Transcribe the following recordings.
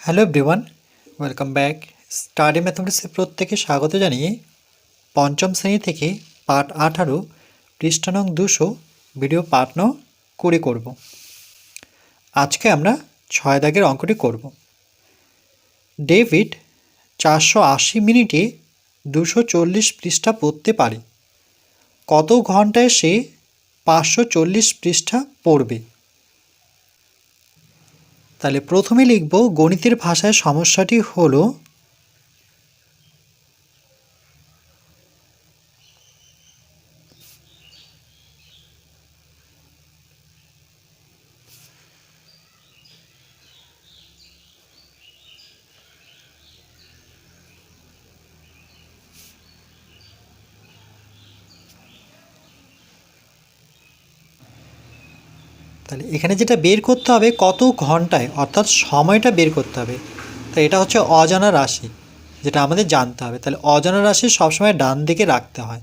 Hello everyone, welcome back. Study ম্যাথমেটিক্সে প্রত্যেকে স্বাগত জানিয়ে পঞ্চম শ্রেণী থেকে পাঠ 18 পৃষ্ঠা নং 200 ভিডিও পাঠ নং 20 করব। আজকে আমরা 6 দাগের অঙ্কটি করব। ডেভিড 480 মিনিটে 240 পৃষ্ঠা পড়তে পারে। কত ঘন্টায় সে 540 পৃষ্ঠা পড়বে? তাহলে প্রথমে লিখব গণিতের ভাষায় সমস্যাটি হলো তাহলে এখানে যেটা বের করতে হবে কত ঘন্টায়, অর্থাৎ সময়টা বের করতে হবে। তো এটা হচ্ছে অজানা রাশি, যেটা আমাদের জানতে হবে। তাহলে অজানা রাশি সবসময় ডান দিকে রাখতে হয়।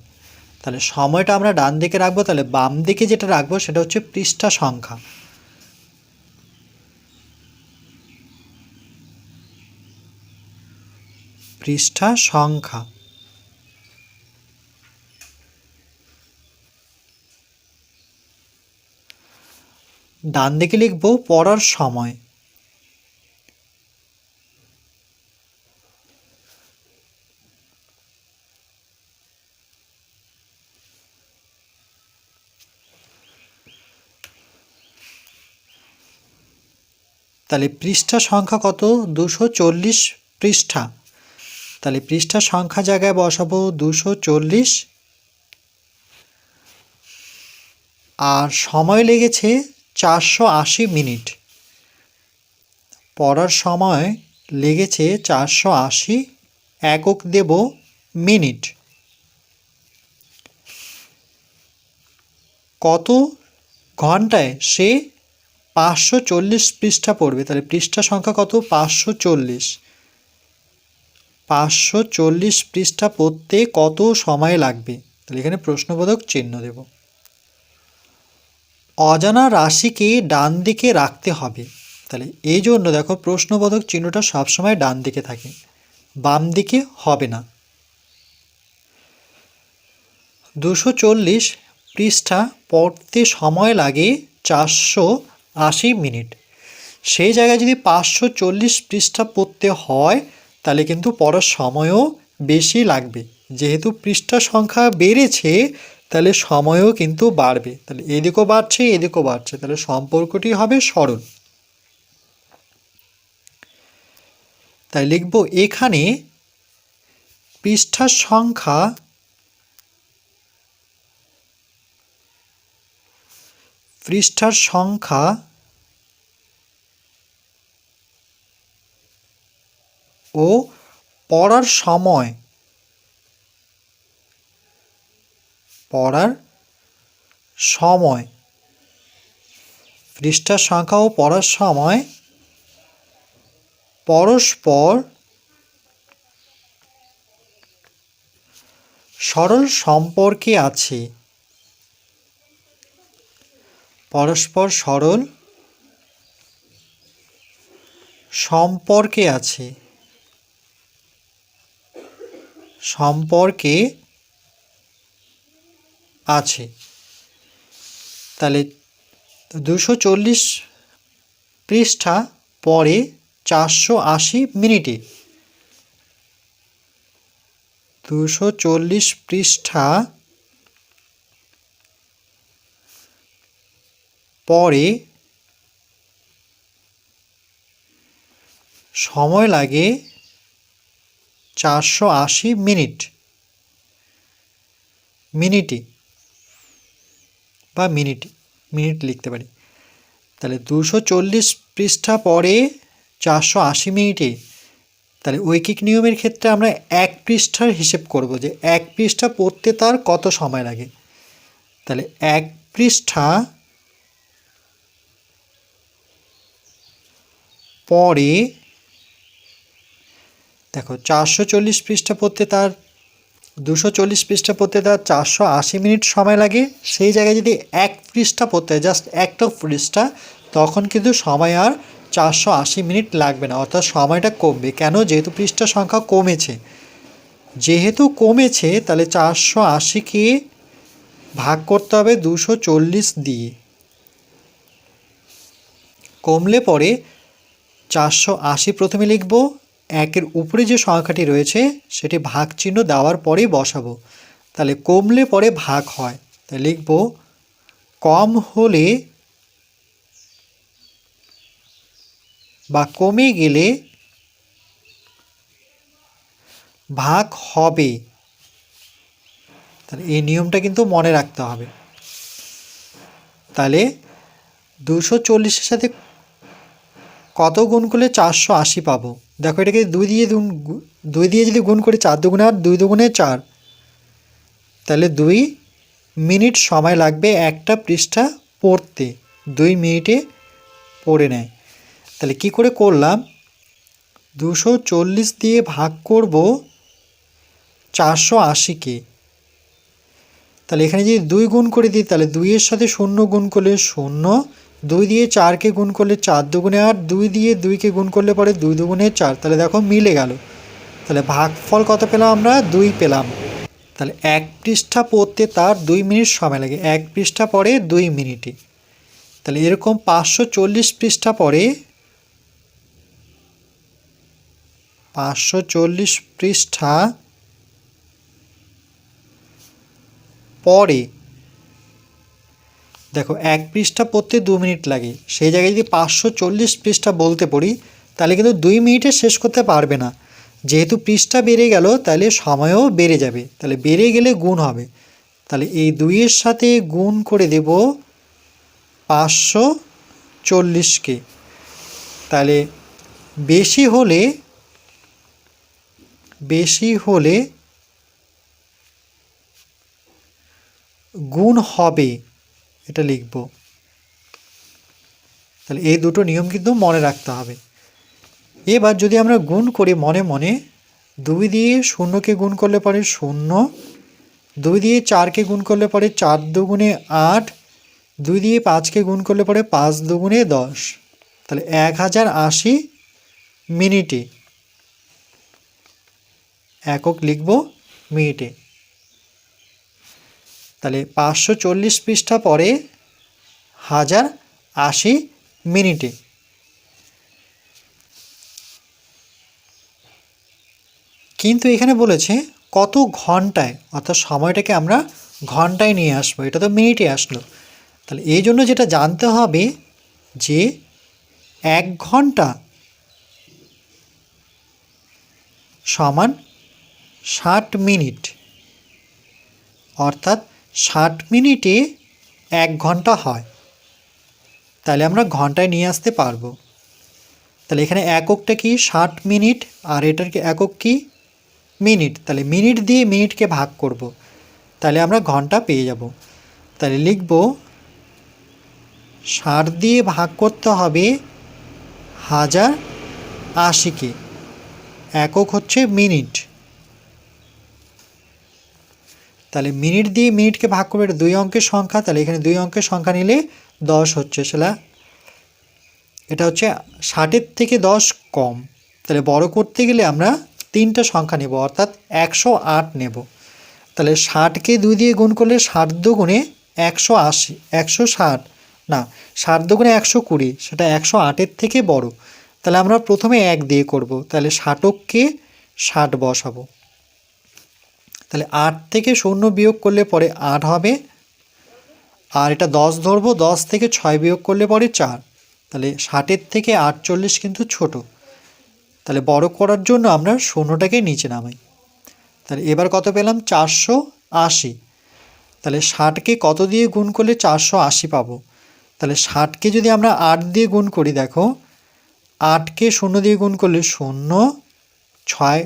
তাহলে সময়টা আমরা ডান দিকে রাখবো। তাহলে বাম দিকে যেটা রাখবো সেটা হচ্ছে পৃষ্ঠা সংখ্যা। পৃষ্ঠা সংখ্যা ডান দিকে লিখব পড়ার সময়। তাহলে পৃষ্ঠা সংখ্যা কত? 240 পৃষ্ঠা। তাহলে পৃষ্ঠা সংখ্যা জায়গায় বসাবো 240, আর সময় লেগেছে 480 মিনিট। পড়ার সময় লেগেছে 480, একক দেব মিনিট। কত ঘন্টায় সে 540 পৃষ্ঠা পড়বে? তাহলে পৃষ্ঠা সংখ্যা কত? 540। 540 পৃষ্ঠা পড়তে কত সময় লাগবে? তাহলে এখানে প্রশ্নবোধক চিহ্ন দেব। অজানা রাশিকে ডান দিকে রাখতে হবে। তাহলে এই জন্য দেখো প্রশ্নবোধক চিহ্নটা সবসময় ডান দিকে থাকে, বাম দিকে হবে না। 240 পৃষ্ঠা পড়তে সময় লাগে 480 মিনিট। সেই জায়গায় যদি 540 পৃষ্ঠা পড়তে হয় তাহলে কিন্তু পড়ার সময়ও বেশি লাগবে। যেহেতু পৃষ্ঠা সংখ্যা বেড়েছে তাহলে সময়ও কিন্তু বাড়বে। তাহলে এদিকেও বাড়ছে এদিকেও বাড়ছে, তাহলে সম্পর্কটি হবে সরল। তাই লিখব এখানে পৃষ্ঠার সংখ্যা ও পড়ার সময় পৃষ্ঠার সংখ্যা ও পড়ার সময় পরস্পর সরল সম্পর্কে আছে। পরস্পর সরল সম্পর্কে আছে। তাহলে 240 পৃষ্ঠা পরে 480 মিনিটে। 240 পৃষ্ঠা পরে সময় লাগে 480 মিনিট বা মিনিট লিখতে পারি। তাহলে 240 পৃষ্ঠা পরে 480 মিনিটে। তাহলে ঐকিক নিয়মের ক্ষেত্রে আমরা এক পৃষ্ঠার হিসেব করব যে এক পৃষ্ঠা পড়তে তার কত সময় লাগে। তাহলে এক পৃষ্ঠা পরে দেখো 440 পৃষ্ঠা পড়তে তার 240 পৃষ্ঠা পড়তে তার 480 মিনিট সময় লাগে। সেই জায়গায় যদি এক পৃষ্ঠা পড়তে হয়, জাস্ট একটা পৃষ্ঠা, তখন কিন্তু সময় আর 480 মিনিট লাগবে না, অর্থাৎ সময়টা কমবে। কেন? যেহেতু পৃষ্ঠা সংখ্যা কমেছে। যেহেতু কমেছে তাহলে 480কে ভাগ করতে হবে 240 দিয়ে। কমলে পরে 480 প্রথমে লিখব, একের উপরে যে সংখ্যাটি রয়েছে সেটি ভাগ চিহ্ন দেওয়ার পরেই বসাবো। তাহলে কমলে পরে ভাগ হয়, তাই লিখব কম হলে বা কমে গেলে ভাগ হবে। তাহলে এই নিয়মটা কিন্তু মনে রাখতে হবে। তাহলে 240-এর সাথে কত গুণ করলে 480 পাবো? দেখো এটাকে 2 দিয়ে যদি গুণ করি 4 দুগুণে 8, 2 দুগুণে 4, তাহলে 2 মিনিট সময় লাগবে একটা পৃষ্ঠা পড়তে। 2 মিনিটে পড়ে নেয়। তাহলে কি করে করলাম? 240 দিয়ে ভাগ করব 480-কে। তাহলে এখানে যদি 2 গুণ করে দিই তাহলে 2-এর সাথে 0 গুণ করলে 0, 2 দিয়ে 4কে গুণ করলে 4 দুগুণে 8, 2 দিয়ে 2কে গুণ করলে পরে 2 দুগুণে 4, তাহলে দেখো মিলে গেল। তাহলে ভাগফল কত পেলাম আমরা? 2 পেলাম। তাহলে এক পৃষ্ঠা পড়তে তার 2 মিনিট সময় লাগে, এক পৃষ্ঠা পড়ে 2 মিনিটে। তাহলে এরকম 540 পৃষ্ঠা পড়ে, 540 পৃষ্ঠা পরে দেখো এক পৃষ্ঠা পড়তে 2 মিনিট লাগে, সেই জায়গায় যদি 540 পৃষ্ঠা বলতে পড়ি তাহলে কিন্তু 2 মিনিটে শেষ করতে পারবে না। যেহেতু পৃষ্ঠা বেড়ে গেল তাহলে সময়ও বেড়ে যাবে, তাহলে বেড়ে গেলে গুণ হবে। তাহলে এই 2-এর সাথে গুণ করে দেব 540-কে। তাহলে বেশি হলে গুণ হবে, এটা লিখব। তাহলে এই দুটো নিয়ম কিন্তু মনে রাখতে হবে। এবার যদি আমরা গুণ করি মনে মনে, 2 দিয়ে 0কে গুণ করলে পরে 0, 2 দিয়ে 4কে গুণ করলে পরে 4 দুগুণে 8, 2 দিয়ে 5কে গুণ করলে পরে 5 দুগুণে 10, তাহলে 1080 মিনিটে। একক লিখব মিনিটে। তাহলে 540 পৃষ্ঠা পরে 1080 মিনিটে। কিন্তু এখানে বলেছে কত ঘন্টায়, অর্থাৎ সময়টাকে আমরা ঘন্টায় নিয়ে আসবো, এটা তো মিনিটে আসলো। তাহলে এই জন্য যেটা জানতে হবে যে 1 ঘন্টা সমান 60 মিনিট, অর্থাৎ 60 মিনিটে 1 ঘন্টা হয়। তাহলে আমরা ঘন্টায় নিয়ে আসতে পারবো। তাহলে এখানে এককটা কি? 60 মিনিট, আর এটার কি একক কি? মিনিট। তাহলে মিনিট দিয়ে মিনিটকে ভাগ করব, তাহলে আমরা ঘন্টা পেয়ে যাব। তাহলে লিখব 60 দিয়ে ভাগ করতে হবে 1080-কে, একক হচ্ছে মিনিট। তাহলে মিনিট দিয়ে মিনিটকে ভাগ করবে, এটা 2 অঙ্কের সংখ্যা, তাহলে এখানে 2 অঙ্কের সংখ্যা নিলে 10 হচ্ছে, সেটা এটা হচ্ছে 60-এর থেকে 10 কম। তাহলে বড় করতে গেলে আমরা 3টা সংখ্যা নেব, অর্থাৎ 108 নেব। তাহলে 60কে 2 দিয়ে গুণ করলে 60 দুগুণে 180, 160 না, 60 দুগুণে 120, সেটা 108-এর থেকে বড়। তাহলে আমরা প্রথমে 1 দিয়ে করব, তাহলে 60কে 60 বসাবো। তাহলে 8 থেকে 0 বিয়োগ করলে পরে 8 হবে, আর এটা 10 ধরবো, 10 থেকে 6 বিয়োগ করলে পরে 4। তাহলে 60-এর থেকে 48 কিন্তু ছোট, তাহলে বড় করার জন্য আমরা 0টাকে নিচে নামাই। তাহলে এবার কত পেলাম? 480। তাহলে 60কে কত দিয়ে গুণ করলে 480 পাবো? তাহলে 60কে যদি আমরা 8 দিয়ে গুণ করি, দেখো 8কে 0 দিয়ে গুণ করলে 0, 6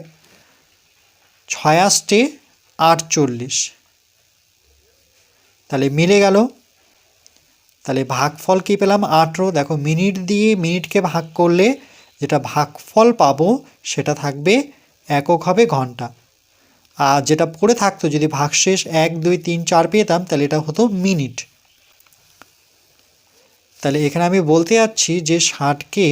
8 48, তাহলে মিলে গেল। তাহলে ভাগফল কী পেলাম? 18। দেখো মিনিট দিয়ে মিনিটকে ভাগ করলে যেটা ভাগফল পাবো সেটা থাকবে, একক হবে ঘন্টা। আর যেটা পড়ে থাকতো যদি ভাগশেষ 1 2 3 4 পেতাম তাহলে এটা হতো মিনিট। তাহলে এখানে আমি বলতে যাচ্ছি যে 60কে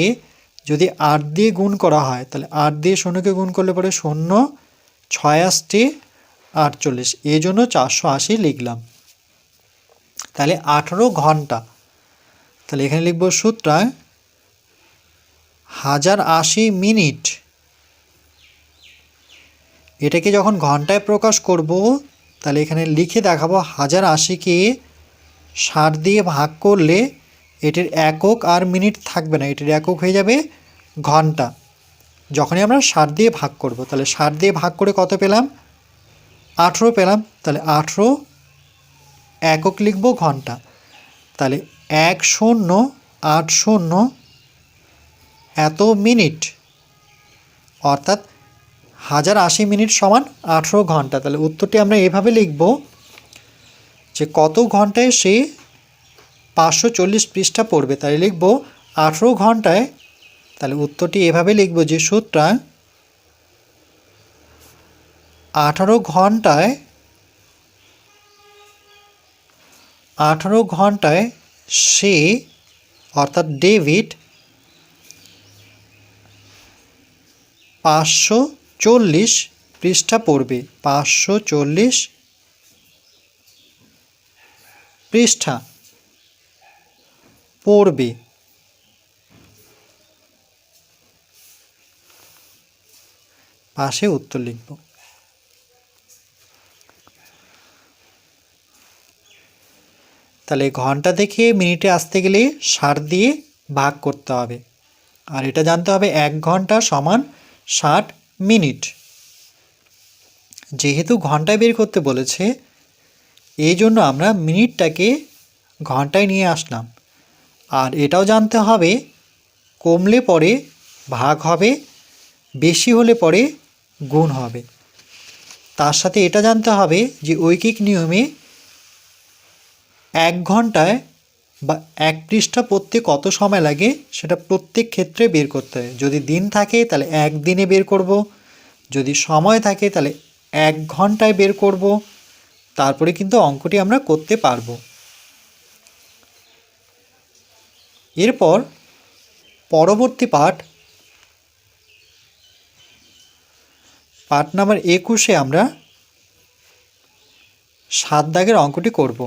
যদি 8 দিয়ে গুণ করা হয় তাহলে 8 দিয়ে 0কে গুণ করলে পরে 0 6 8 48, এই জন্য 480 লিখলাম। তাহলে 18 ঘন্টা, তাহলে এখানে লিখব সুতরাং 1080 মিনিট। এটাকে যখন ঘন্টায় প্রকাশ করব তাহলে এখানে লিখে দেখাবো 1080কে 60 দিয়ে ভাগ করলে এটির একক আর মিনিট থাকবে না, এটির একক হয়ে যাবে ঘন্টা। যখনই আমরা 60 দিয়ে ভাগ করব তাহলে 60 দিয়ে ভাগ করে কত পেলাম? 18 পেলাম। তাহলে 18 একক লিখব ঘন্টা। তাহলে 1080 এত মিনিট, অর্থাৎ 1080 মিনিট সমান 18 ঘন্টা। তাহলে উত্তরটি আমরা এভাবে লিখব যে কত ঘন্টায় সে 540 পৃষ্ঠা পড়বে, তাই লিখব 18 ঘন্টায়। তাহলে উত্তরটি এভাবে লিখব যে সুতরাং 18 ঘন্টায় সে অর্থাৎ ডেভিড 540 পৃষ্ঠা পড়বে, 540 পৃষ্ঠা পড়বে। পাশে উত্তর লিখব। তাহলে ঘন্টা থেকে মিনিটে আসতে গেলে 60 দিয়ে ভাগ করতে হবে, আর এটা জানতে হবে 1 ঘন্টা সমান 60 মিনিট। যেহেতু ঘন্টায় বের করতে বলেছে এই জন্য আমরা মিনিটটাকে ঘন্টায় নিয়ে আসলাম। আর এটাও জানতে হবে কমলে পরে ভাগ হবে, বেশি হলে পরে গুণ হবে। তার সাথে এটা জানতে হবে যে ঐকিক নিয়মে 1 ঘন্টায় বা 1 পৃষ্ঠা পড়তে কত সময় লাগে সেটা প্রত্যেক ক্ষেত্রে বের করতে হয়। যদি দিন থাকে তাহলে 1 দিনে বের করব, যদি সময় থাকে তাহলে 1 ঘন্টায় বের করব, তারপরে কিন্তু অঙ্কটি আমরা করতে পারবো। এরপর পরবর্তী পাঠ নাম্বার 21-এ আমরা 7 দাগের অঙ্কটি করব।